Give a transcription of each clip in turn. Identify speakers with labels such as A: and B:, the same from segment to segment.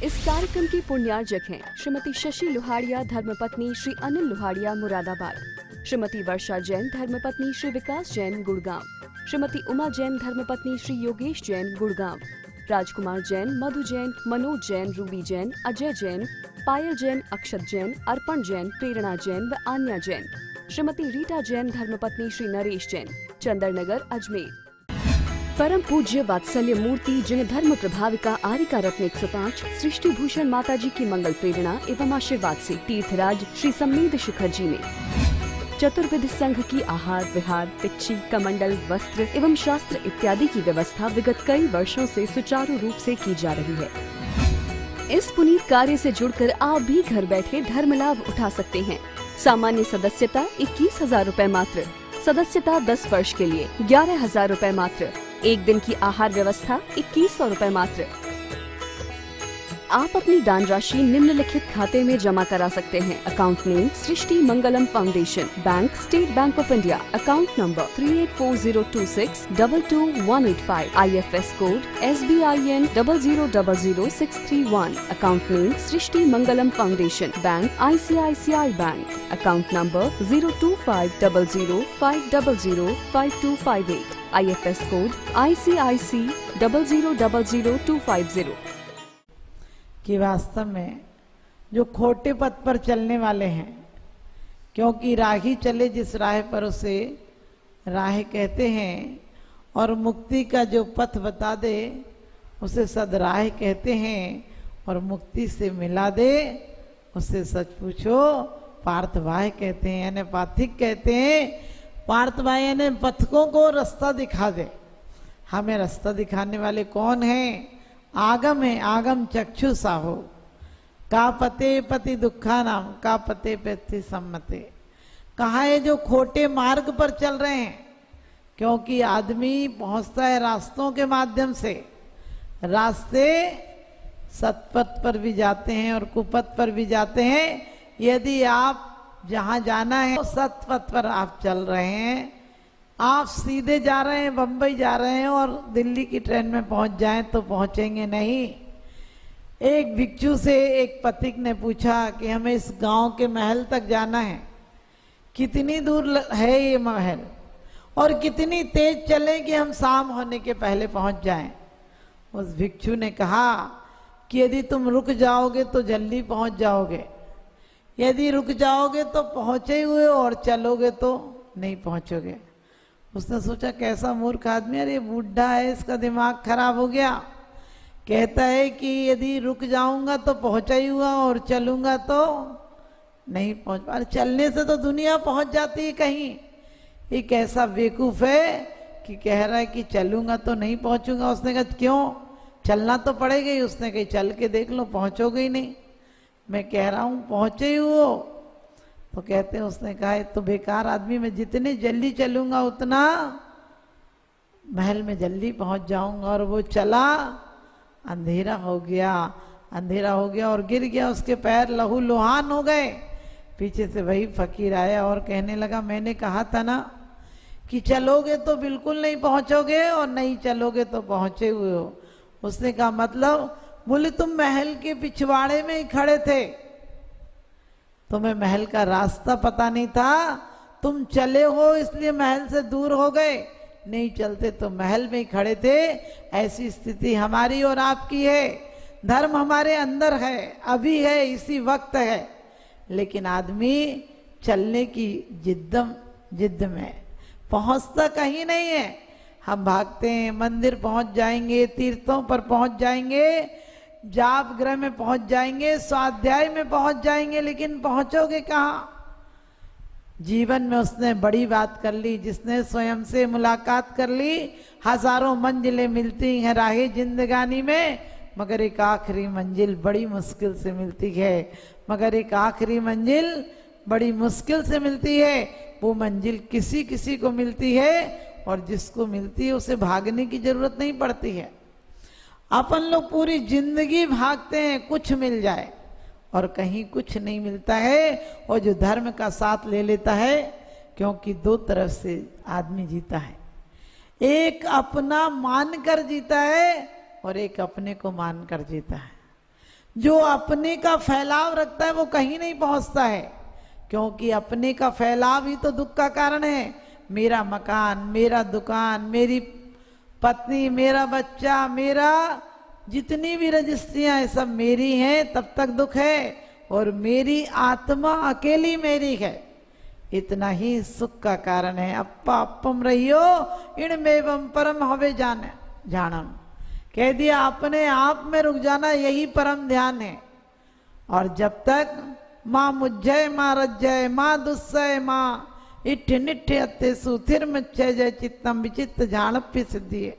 A: इस कार्यक्रम की पुण्यार्जक हैं श्रीमती शशि लोहाड़िया धर्मपत्नी श्री अनिल लोहाड़िया मुरादाबाद, श्रीमती वर्षा जैन धर्मपत्नी श्री विकास जैन गुड़गांव, श्रीमती उमा जैन धर्मपत्नी श्री योगेश जैन गुड़गांव, राजकुमार जैन, मधु जैन, मनोज जैन, रूबी जैन, अजय जैन, पायल जैन, अक्षत जैन, अर्पण जैन, प्रेरणा जैन व आन्या जैन, श्रीमती रीटा जैन धर्मपत्नी श्री नरेश जैन, चंदरनगर अजमेर। परम पूज्य वात्सल्य मूर्ति जिन्हें धर्म प्रभाविका आरिका रत्न 105 सृष्टि भूषण माता जी की मंगल प्रेरणा एवं आशीर्वाद से तीर्थराज श्री सम्मेद शिखर जी ने चतुर्विध संघ की आहार विहार, पिच्छी, कमंडल, वस्त्र एवं शास्त्र इत्यादि की व्यवस्था विगत कई वर्षों से सुचारू रूप से की जा रही है। इस पुनीत कार्य से जुड़कर आप भी घर बैठे धर्म लाभ उठा सकते हैं। सामान्य सदस्यता 21,000 रूपए मात्र, सदस्यता 10 वर्ष के लिए 11,000 रूपए मात्र, एक दिन की आहार व्यवस्था 2100 रूपए मात्र। आप अपनी दान राशि निम्नलिखित खाते में जमा करा सकते हैं। Account name Srishti Mangalam foundation, bank state bank of India, account number 384026222185, IFS code SBIN 0000631, account name Srishti Mangalam foundation, bank ICICI bank, account number 02500500528, IFS code ICIC 0000250।
B: कि वास्तव में जो खोटे पथ पर चलने वाले हैं, क्योंकि राही चले जिस राह पर उसे राह कहते हैं, और मुक्ति का जो पथ बता दे उसे सदराह कहते हैं, और मुक्ति से मिला दे उसे सच पूछो पार्थवाह कहते हैं, यानी पाथिक कहते हैं। पार्थवाह यानी पथकों को रास्ता दिखा दे। हमें रास्ता दिखाने वाले कौन हैं? आगम है, आगम चक्षु साहो। का पते पति दुखा नाम, का पते पति सम्मते। कहा है जो खोटे मार्ग पर चल रहे हैं, क्योंकि आदमी पहुंचता है रास्तों के माध्यम से। रास्ते सतपथ पर भी जाते हैं और कुपथ पर भी जाते हैं। यदि आप जहां जाना है तो सतपथ पर आप चल रहे हैं, आप सीधे जा रहे हैं, बंबई जा रहे हैं और दिल्ली की ट्रेन में पहुंच जाएं तो पहुंचेंगे नहीं। एक भिक्षु से एक पथिक ने पूछा कि हमें इस गांव के महल तक जाना है, कितनी दूर है ये महल और कितनी तेज चले कि हम शाम होने के पहले पहुंच जाएं। उस भिक्षु ने कहा कि यदि तुम रुक जाओगे तो जल्दी पहुंच जाओगे, यदि रुक जाओगे तो पहुंचे हुए और चलोगे तो नहीं पहुंचोगे। उसने सोचा कैसा मूर्ख आदमी, अरे बूढ़ा है, इसका दिमाग खराब हो गया। कहता है कि यदि रुक जाऊंगा तो पहुंचा ही हुआ और चलूंगा तो नहीं पहुंच पा। चलने से तो दुनिया पहुंच जाती है कहीं। ये कैसा बेवकूफ है कि कह रहा है कि चलूंगा तो नहीं पहुंचूंगा। उसने कहा क्यों, चलना तो पड़ेगा ही। उसने कहा चल के देख लो, पहुंचोगे ही नहीं। मैं कह रहा हूं पहुंचे ही हो। तो कहते हैं, उसने कहा तो बेकार आदमी, मैं जितने जल्दी चलूंगा उतना महल में जल्दी पहुंच जाऊंगा। और वो चला, अंधेरा हो गया, अंधेरा हो गया और गिर गया। उसके पैर लहू लुहान हो गए। पीछे से वही फकीर आया और कहने लगा, मैंने कहा था ना कि चलोगे तो बिल्कुल नहीं पहुंचोगे और नहीं चलोगे तो पहुंचे हुए हो। उसने कहा मतलब? बोले तुम महल के पिछवाड़े में ही खड़े थे, तुम्हें महल का रास्ता पता नहीं था, तुम चले हो इसलिए महल से दूर हो गए, नहीं चलते तो महल में ही खड़े थे। ऐसी स्थिति हमारी और आपकी है। धर्म हमारे अंदर है, अभी है, इसी वक्त है, लेकिन आदमी चलने की जिद में पहुंचता कहीं नहीं है। हम भागते हैं, मंदिर पहुंच जाएंगे, तीर्थों पर पहुंच जाएंगे, जाप गृह में पहुंच जाएंगे, स्वाध्याय में पहुंच जाएंगे, लेकिन पहुंचोगे कहाँ? जीवन में उसने बड़ी बात कर ली, जिसने स्वयं से मुलाकात कर ली। हजारों मंजिलें मिलती हैं राहे जिंदगानी में, मगर एक आखिरी मंजिल बड़ी मुश्किल से मिलती है। मगर एक आखिरी मंजिल बड़ी मुश्किल से मिलती है। वो मंजिल किसी किसी को मिलती है, और जिसको मिलती है उसे भागने की जरूरत नहीं पड़ती है। अपन लोग पूरी जिंदगी भागते हैं कुछ मिल जाए, और कहीं कुछ नहीं मिलता है। और जो धर्म का साथ ले लेता है, क्योंकि दो तरफ से आदमी जीता है, एक अपना मान कर जीता है और एक अपने को मान कर जीता है। जो अपने का फैलाव रखता है वो कहीं नहीं पहुंचता है, क्योंकि अपने का फैलाव ही तो दुख का कारण है। मेरा मकान, मेरा दुकान, मेरी पत्नी, मेरा बच्चा, मेरा जितनी भी रजिस्ट्रियां हैं सब मेरी हैं, तब तक दुख है। और मेरी आत्मा अकेली मेरी है, इतना ही सुख का कारण है। अप्पा अप्पम रहियो इणमेवम परम हवे जानम, कह दिया अपने आप में रुक जाना, यही परम ध्यान है। और जब तक माँ मुज्जय माँ रज्जय माँ दुस्सय माँ इठ निठ अत्ते सुथिर मच्छय जय चित्तम विचित्त झाणप्य सिद्धि है।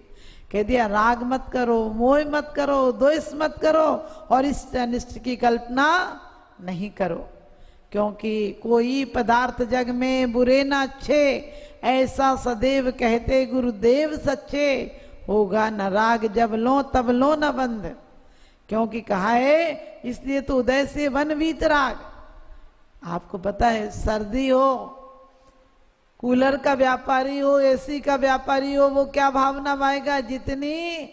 B: कह दिया राग मत करो, मोह मत करो, द्वेष मत करो और इष्ट अनिष्ट की कल्पना नहीं करो, क्योंकि कोई पदार्थ जग में बुरे न अच्छे, ऐसा सदैव कहते गुरुदेव सच्चे। होगा न राग जब लो तब लो न बंद, क्योंकि कहा है इसलिए तो उदय से वन वीत राग। आपको पता है सर्दी हो, कूलर का व्यापारी हो, एसी का व्यापारी हो, वो क्या भावना पाएगा, जितनी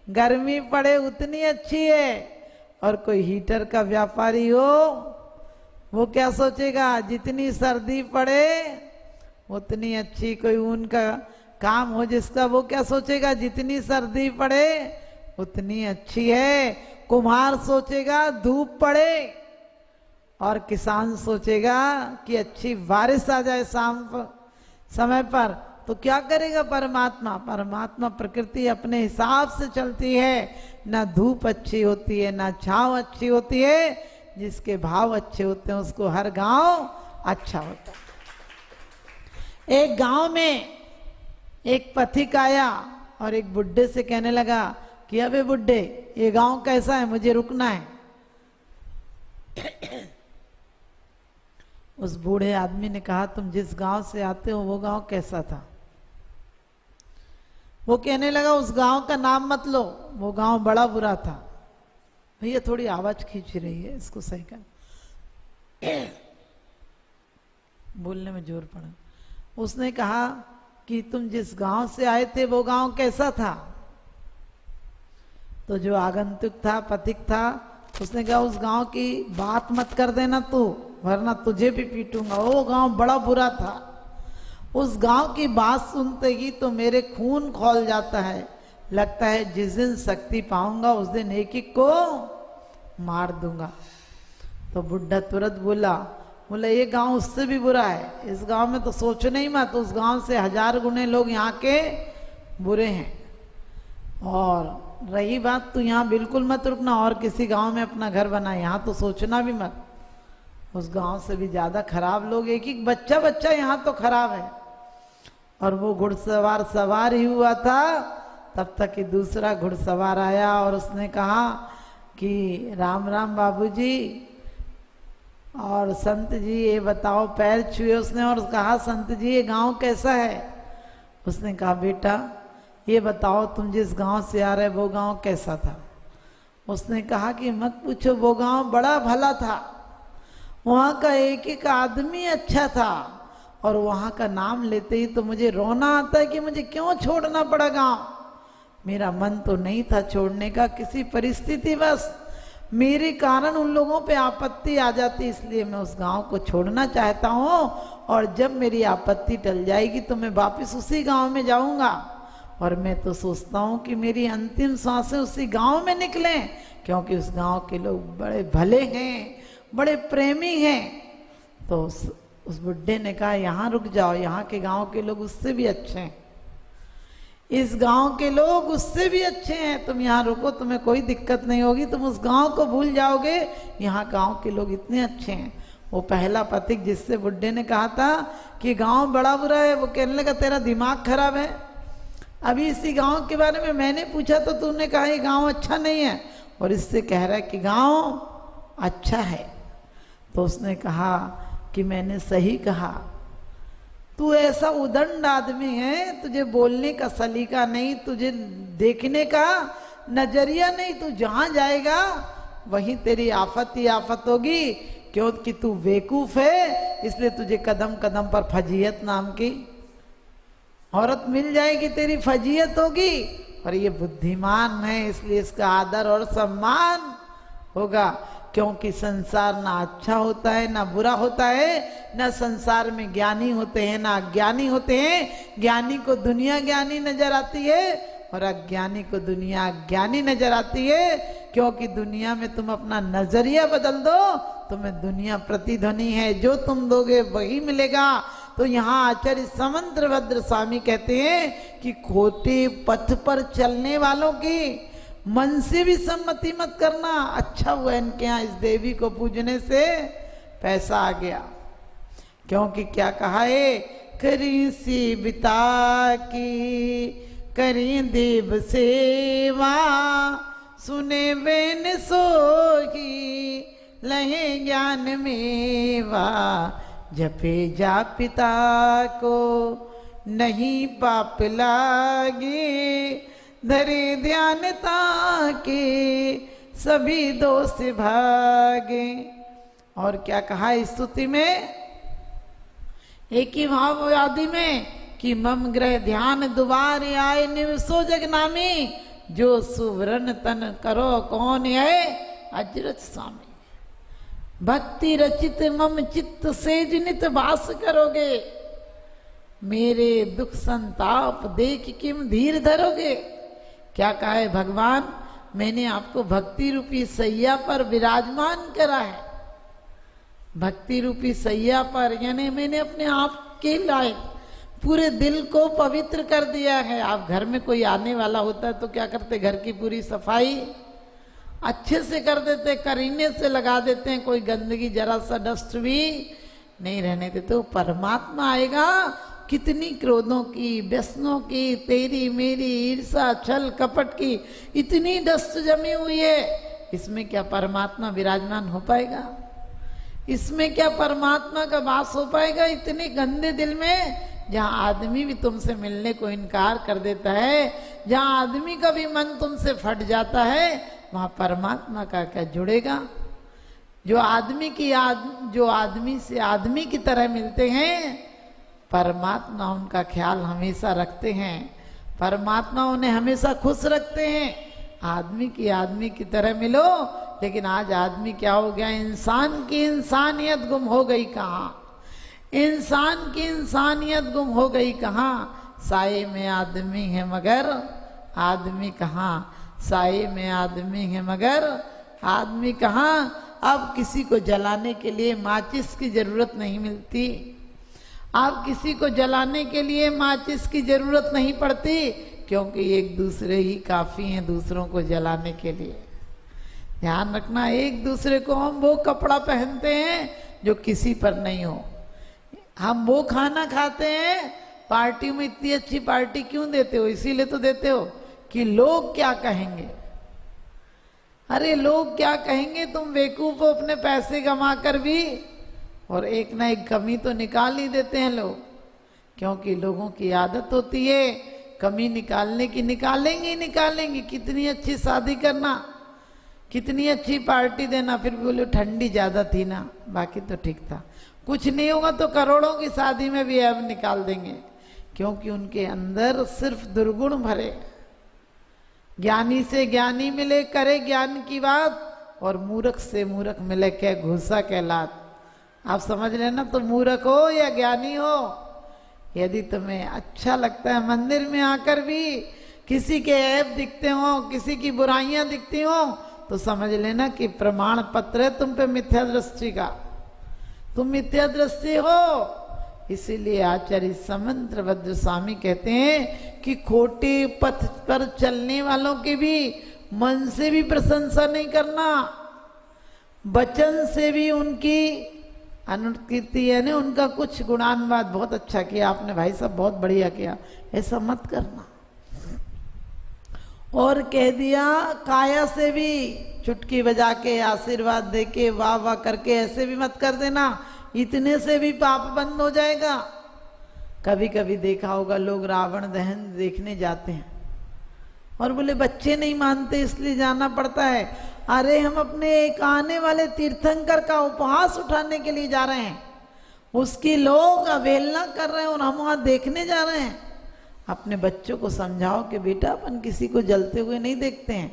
B: गर्मी पड़े उतनी अच्छी है। और कोई हीटर का व्यापारी हो, वो क्या सोचेगा, जितनी सर्दी पड़े उतनी अच्छी। कोई उनका काम हो जिसका, वो क्या सोचेगा, जितनी सर्दी पड़े उतनी अच्छी है। कुम्हार सोचेगा धूप पड़े, और किसान सोचेगा कि अच्छी बारिश आ जाए शाम समय पर। तो क्या करेगा परमात्मा, परमात्मा प्रकृति अपने हिसाब से चलती है। ना धूप अच्छी होती है, ना छांव अच्छी होती है। जिसके भाव अच्छे होते हैं उसको हर गांव अच्छा होता है। एक गांव में एक पथिक आया और एक बुड्ढे से कहने लगा कि अबे बुड्ढे, ये गांव कैसा है, मुझे रुकना है। उस बूढ़े आदमी ने कहा तुम जिस गांव से आते हो वो गांव कैसा था। वो कहने लगा उस गांव का नाम मत लो, वो गांव बड़ा बुरा था। भैया थोड़ी आवाज खींच रही है, इसको सही कर, बोलने में जोर पड़ा। उसने कहा कि तुम जिस गांव से आए थे वो गांव कैसा था। तो जो आगंतुक था, पथिक था, उसने कहा उस गांव की बात मत कर देना तू, वरना तुझे भी पीटूंगा। वो गांव बड़ा बुरा था। उस गांव की बात सुनते ही तो मेरे खून खौल जाता है, लगता है जिस दिन शक्ति पाऊंगा उस दिन एक एक को मार दूंगा। तो बुढ़ा तुरंत बोला ये गांव उससे भी बुरा है, इस गांव में तो सोचो नहीं मत, उस गांव से 1000 गुने लोग यहाँ के बुरे हैं। और रही बात, तू यहाँ बिल्कुल मत रुकना और किसी गांव में अपना घर बना, यहाँ तो सोचना भी मत। उस गांव से भी ज्यादा खराब लोग, एक एक बच्चा यहाँ तो खराब है। और वो घुड़सवार सवार ही हुआ था, तब तक कि दूसरा घुड़सवार आया और उसने कहा कि राम राम बाबूजी और संत जी, ये बताओ, पैर छुए उसने और कहा संत जी ये गांव कैसा है। उसने कहा बेटा ये बताओ तुम जिस गांव से आ रहे वो गांव कैसा था। उसने कहा कि मत पूछो, वो गांव बड़ा भला था, वहाँ का एक एक आदमी अच्छा था, और वहाँ का नाम लेते ही तो मुझे रोना आता है कि मुझे क्यों छोड़ना पड़ा गांव। मेरा मन तो नहीं था छोड़ने का, किसी परिस्थिति बस मेरे कारण उन लोगों पे आपत्ति आ जाती, इसलिए मैं उस गांव को छोड़ना चाहता हूँ। और जब मेरी आपत्ति टल जाएगी तो मैं वापस उसी गांव में जाऊंगा। और मैं तो सोचता हूँ कि मेरी अंतिम सांसें उसी गांव में निकलें, क्योंकि उस गांव के लोग बड़े भले हैं, बड़े प्रेमी हैं। तो उस बुड्ढे ने कहा यहाँ रुक जाओ, यहाँ के गांव के लोग उससे भी अच्छे हैं, इस गांव के लोग उससे भी अच्छे हैं, तुम यहाँ रुको, तुम्हें कोई दिक्कत नहीं होगी, तुम उस गांव को भूल जाओगे, यहाँ गांव के लोग इतने अच्छे हैं। वो पहला पथिक जिससे बुड्ढे ने कहा था कि गांव बड़ा बुरा है, वो कहने लगा तेरा दिमाग खराब है, अभी इसी गांव के बारे में मैंने पूछा तो तूने कहा ये गांव अच्छा नहीं है, और इससे कह रहा है कि गांव अच्छा है। तो उसने कहा कि मैंने सही कहा, तू ऐसा उदंड आदमी है, तुझे बोलने का सलीका नहीं, तुझे देखने का नजरिया नहीं, तू जहां जाएगा वहीं तेरी आफत ही आफत होगी, क्योंकि तू बेवकूफ है, इसलिए तुझे कदम कदम पर फजीयत नाम की औरत मिल जाएगी, तेरी फजीयत होगी। और ये बुद्धिमान है इसलिए इसका आदर और सम्मान होगा, क्योंकि संसार ना अच्छा होता है ना बुरा होता है, ना संसार में ज्ञानी होते हैं ना अज्ञानी होते हैं। ज्ञानी को दुनिया ज्ञानी नजर आती है और अज्ञानी को दुनिया अज्ञानी नजर आती है, क्योंकि दुनिया में तुम अपना नजरिया बदल दो, तुम्हें दुनिया प्रतिध्वनि है, जो तुम दोगे वही मिलेगा। तो यहाँ आचार्य समंत्रभद्र स्वामी कहते हैं कि खोटे पथ पर चलने वालों की मन से भी सम्मति मत करना। अच्छा हुआ इनके यहाँ इस देवी को पूजने से पैसा आ गया, क्योंकि क्या कहा है, करी सी बिता की करी देव सेवा, सुने बेन सोही लहे ज्ञान मेवा, जपे जा पिता को नहीं पाप लागे, धरे ध्यानता के सभी दोष भागे। और क्या कहा इस स्तुति में, एक ही भाव आदि में कि मम ग्रह ध्यान दुबार आए निवसो जगनामी, जो सुवर्ण तन करो कौन है अजरत स्वामी। भक्ति रचित मम चित्त से जिनित वास करोगे, मेरे दुख संताप देख किम धीर धरोगे। क्या कहा है भगवान, मैंने आपको भक्ति रूपी सैया पर विराजमान करा है। भक्ति रूपी सैया पर यानी मैंने अपने आप के लायक पूरे दिल को पवित्र कर दिया है। आप घर में कोई आने वाला होता है तो क्या करते, घर की पूरी सफाई अच्छे से कर देते, करीने से लगा देते हैं, कोई गंदगी जरा सा डस्ट भी नहीं रहने देते। तो परमात्मा आएगा, कितनी क्रोधों की, व्यसनों की, तेरी मेरी ईर्षा छल कपट की इतनी डस्ट जमी हुई है, इसमें क्या परमात्मा विराजमान हो पाएगा? इसमें क्या परमात्मा का वास हो पाएगा इतने गंदे दिल में? जहाँ आदमी भी तुमसे मिलने को इनकार कर देता है, जहाँ आदमी का भी मन तुमसे फट जाता है, वहाँ परमात्मा का क्या जुड़ेगा? जो आदमी से आदमी की तरह मिलते हैं, परमात्मा उनका ख्याल हमेशा रखते हैं, परमात्मा उन्हें हमेशा खुश रखते हैं। आदमी की तरह मिलो, लेकिन आज आदमी क्या हो गया, इंसान की इंसानियत गुम हो गई कहाँ? इंसान की इंसानियत गुम हो गई कहाँ? साये में आदमी है मगर आदमी कहाँ? साये में आदमी है मगर आदमी कहाँ? अब किसी को जलाने के लिए माचिस की जरूरत नहीं मिलती, अब किसी को जलाने के लिए माचिस की जरूरत नहीं पड़ती, क्योंकि एक दूसरे ही काफी हैं दूसरों को जलाने के लिए। ध्यान रखना, एक दूसरे को हम वो कपड़ा पहनते हैं जो किसी पर नहीं हो, हम वो खाना खाते हैं, पार्टी में इतनी अच्छी पार्टी क्यों देते हो? इसीलिए तो देते हो कि लोग क्या कहेंगे। अरे लोग क्या कहेंगे, तुम बेवकूफ हो, अपने पैसे कमा कर भी और एक ना एक कमी तो निकाल ही देते हैं लोग, क्योंकि लोगों की आदत होती है कमी निकालने की। निकालेंगे। कितनी अच्छी शादी करना, कितनी अच्छी पार्टी देना, फिर बोलो ठंडी ज्यादा थी ना, बाकी तो ठीक था। कुछ नहीं होगा तो करोड़ों की शादी में भी अब निकाल देंगे, क्योंकि उनके अंदर सिर्फ दुर्गुण भरे। ज्ञानी से ज्ञानी मिले करे ज्ञान की बात, और मूर्ख से मूर्ख मिले क्या घुसा कहलात। आप समझ लेना, तो मूर्ख हो या ज्ञानी हो, यदि तुम्हें अच्छा लगता है मंदिर में आकर भी किसी के ऐब दिखते हो, किसी की बुराइयां दिखती हो, तो समझ लेना कि प्रमाण पत्र है तुम पे मिथ्या दृष्टि का, तुम मिथ्या दृष्टि हो। इसीलिए आचार्य समंत्रभद्र स्वामी कहते हैं कि खोटे पथ पर चलने वालों के भी मन से भी प्रशंसा नहीं करना, वचन से भी उनकी अनुकीर्ति, यानी उनका कुछ गुणानुवाद, बहुत अच्छा किया आपने भाई साहब, बहुत बढ़िया किया, ऐसा मत करना। और कह दिया काया से भी चुटकी बजा के आशीर्वाद दे के वाह वाह करके ऐसे भी मत कर देना, इतने से भी पाप बंद हो जाएगा। कभी कभी देखा होगा लोग रावण दहन देखने जाते हैं और बोले बच्चे नहीं मानते इसलिए जाना पड़ता है। अरे हम अपने एक आने वाले तीर्थंकर का उपहास उठाने के लिए जा रहे हैं, उसकी लोग अवहेलना कर रहे हैं और हम वहां देखने जा रहे हैं। अपने बच्चों को समझाओ कि बेटा अपन किसी को जलते हुए नहीं देखते हैं,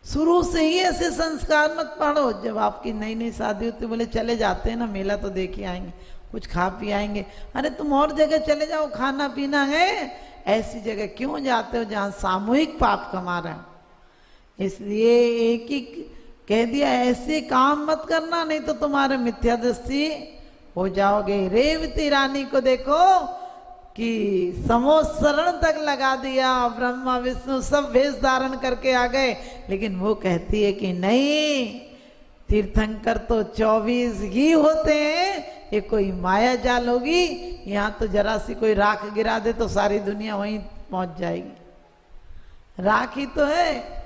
B: शुरू से ही ऐसे संस्कार मत पढ़ो। जब आपकी नई नई शादी होती बोले चले जाते हैं ना मेला तो देख ही आएंगे, कुछ खा पी आएंगे। अरे तुम और जगह चले जाओ, खाना पीना है। ऐसी जगह क्यों जाते हो जहाँ सामूहिक पाप कमा रहे हो? इसलिए एक ही कह दिया ऐसे काम मत करना, नहीं तो तुम्हारे मिथ्या दृष्टि हो जाओगे। रेवती रानी को देखो कि समोत्सरण तक लगा दिया, ब्रह्मा विष्णु सब वेश धारण करके आ गए, लेकिन वो कहती है कि नहीं, तीर्थंकर तो 24 ही होते हैं, ये कोई माया जाल होगी। यहाँ तो जरा सी कोई राख गिरा दे तो सारी दुनिया वहीं पहुंच जाएगी। राख ही तो है,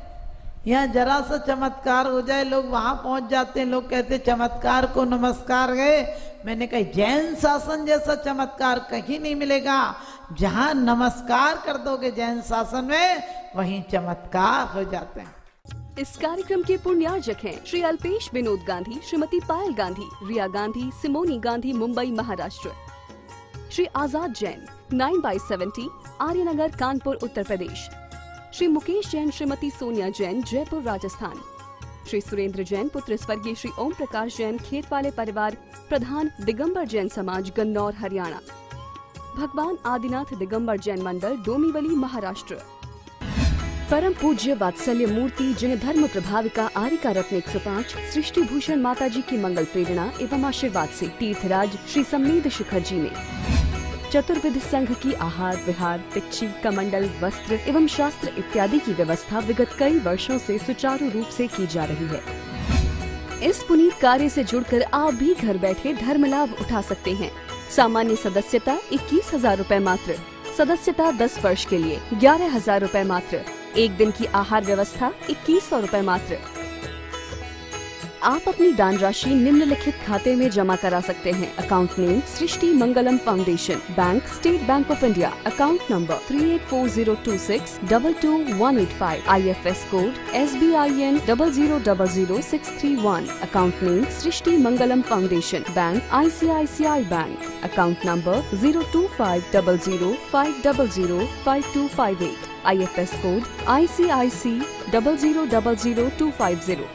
B: यहाँ जरा सा चमत्कार हो जाए लोग वहां पहुंच जाते हैं। लोग कहते चमत्कार को नमस्कार गए। मैंने कहा जैन शासन जैसा चमत्कार कहीं नहीं मिलेगा। जहां नमस्कार कर दोगे जैन शासन में, वहीं चमत्कार हो जाते हैं।
A: इस कार्यक्रम के पुण्यार्जक हैं श्री अल्पेश विनोद गांधी, श्रीमती पायल गांधी, रिया गांधी, सिमोनी गांधी, मुंबई महाराष्ट्र। श्री आजाद जैन 9/70 आर्यनगर, कानपुर, उत्तर प्रदेश। श्री मुकेश जैन, श्रीमती सोनिया जैन, जयपुर, राजस्थान। श्री सुरेंद्र जैन पुत्र स्वर्गीय श्री ओम प्रकाश जैन, खेत वाले परिवार, प्रधान दिगंबर जैन समाज, गन्नौर, हरियाणा। भगवान आदिनाथ दिगंबर जैन मंडल, डोंबिवली, महाराष्ट्र। परम पूज्य वात्सल्य मूर्ति जिन्हें धर्म प्रभाविका आरिका रत्न 105 सृष्टि भूषण माता जी की मंगल प्रेरणा एवं आशीर्वाद से तीर्थराज श्री सम्मेद शिखर जी ने चतुर्विध संघ की आहार विहार, पिच्छी, कमंडल, वस्त्र एवं शास्त्र इत्यादि की व्यवस्था विगत कई वर्षों से सुचारू रूप से की जा रही है। इस पुनीत कार्य से जुड़कर आप भी घर बैठे धर्म लाभ उठा सकते हैं। सामान्य सदस्यता 21,000 रूपए मात्र, सदस्यता 10 वर्ष के लिए 11,000 रूपए मात्र, एक दिन की आहार व्यवस्था 2100 रूपए मात्र। आप अपनी दान राशि निम्नलिखित खाते में जमा करा सकते हैं। Account name Srishti Mangalam foundation, bank state bank of India, account number 384026222185, IFS code SBIN 0000631, account name Srishti Mangalam foundation, bank ICICI bank, account number 02500500528, IFS code ICIC 0000250,